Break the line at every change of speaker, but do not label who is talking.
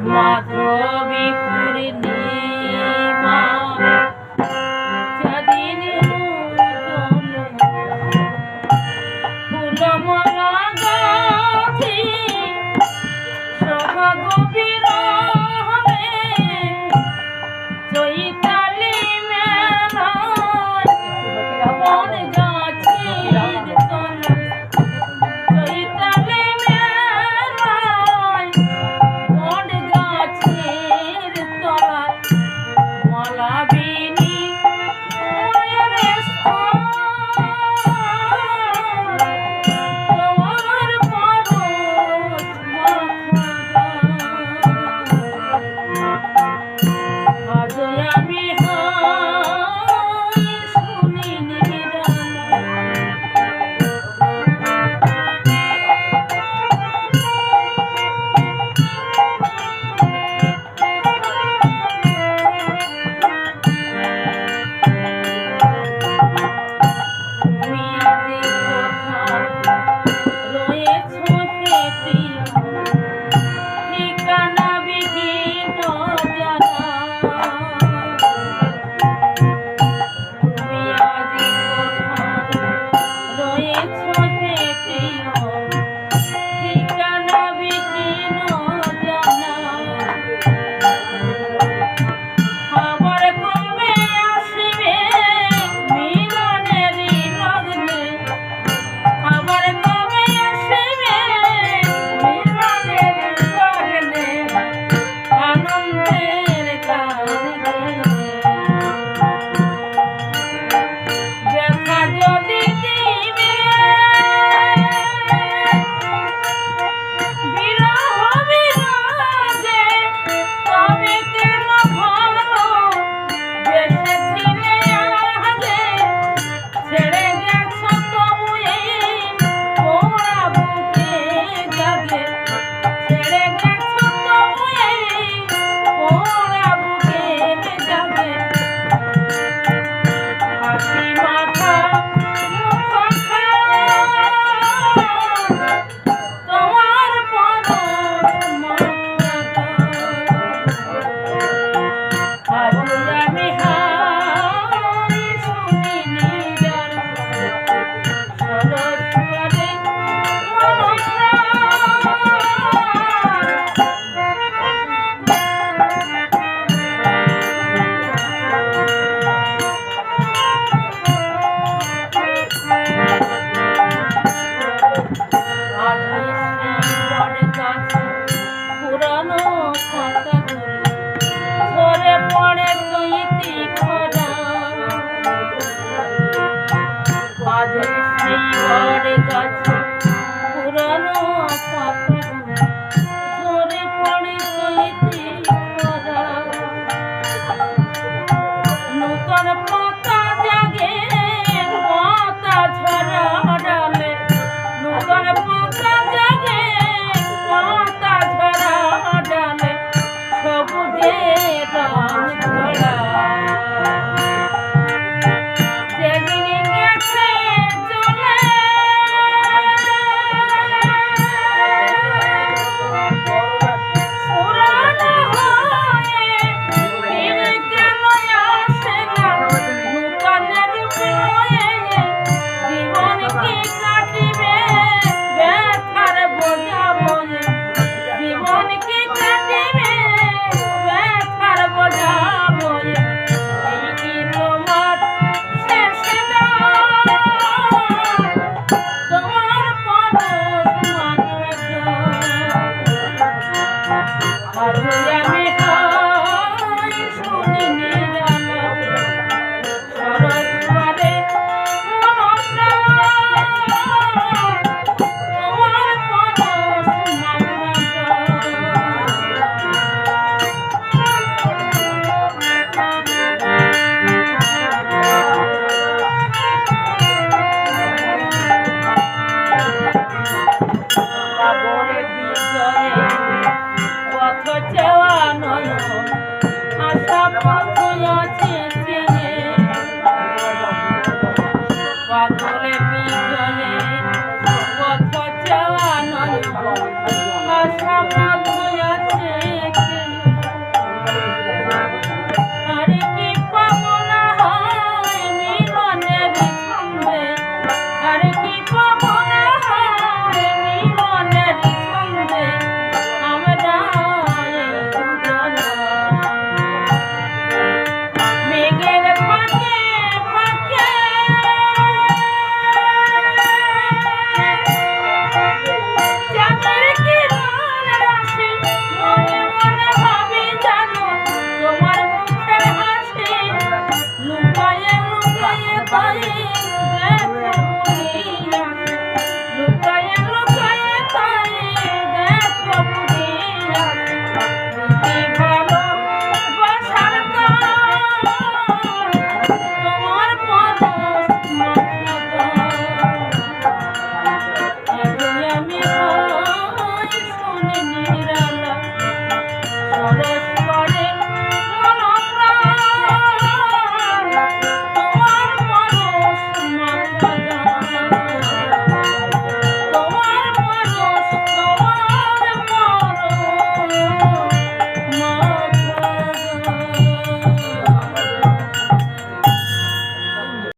মাধবী পূর্ণিমা যেদিন ফুলমালা গাথি সভা গভীর চৈতালি মেলায় বন গাছের তলায় চৈতালি মেলায় বন গাছের তলায় মালাবিনী মায়ের স্থান তোমার পরশ মাখা আজ আমি শুনি তুমি আজ রয়েছ হে প্রিয় ঠিকানা বিহীন জানা তুমি আজ রয়েছ হে প্রিয় ঠিকানা বিহীন জানা খবর কবে আসবে মিলনের লগ্নে খবর কবে আসবে মিলনের লগ্নে আনন্দের গান ব্যথা যদি দিবে বিরহ বিরাগে তবে কেন ভালো বেসেছিলে আগে ছেড়ে গেছ তবু এই পোড়া বুকে জাগে ছেড়ে গেছ তবু এই পোড়া বুকে জাগে হাসি মাথা মুখটা তোমার পরশ মাখা আজ আমি শুনি নিদান সরস করে পুরানো কথাগুলো ঝরে পড়ে চৈতি খরা আজ সেই বট গাছে পুরানো কথাগুলো ঝরে পড়ে চৈতি খরা নূতন পাতা জাগে পাতা ঝরা ডালে নূতন পাতা জাগে পাতা ঝরা ডালে সবুজের রং ধরা যেদিন গেছে চলে পুরানো হয়ে ফিরে কেন আসে না নূতনের বয়ে জীবন কি কাটিবে ব্যথার বোঝা বয়ে জীবন কি কাটিবে ব্যথার বোঝা বয়ে এই কি তোমার শেষ দান তোমার পরশ মাখা আজ আমি শুনি নিরালাপ সরস করে তোমার পরশ মাখা পাগলে বিজয়ে পথ চেওয়া নয়ন আশা পথ আছে চেয়ে পাগলে বিজয়ে পথ চেওয়া নয়ন আশা